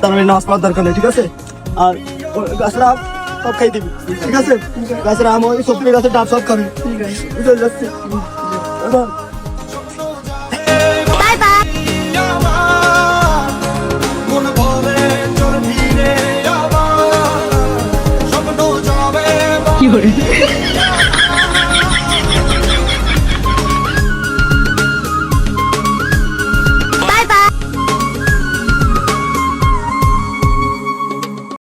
তার নামাজ পড়ার দরকার নেই, ঠিক আছে? আর গাছের আম সব খাই দিবি, ঠিক আছে? গাছের আম ওই সবজি গাছের ডাব সব খাবি, ঠিক আছে? বুঝে যাচ্ছি। কি করে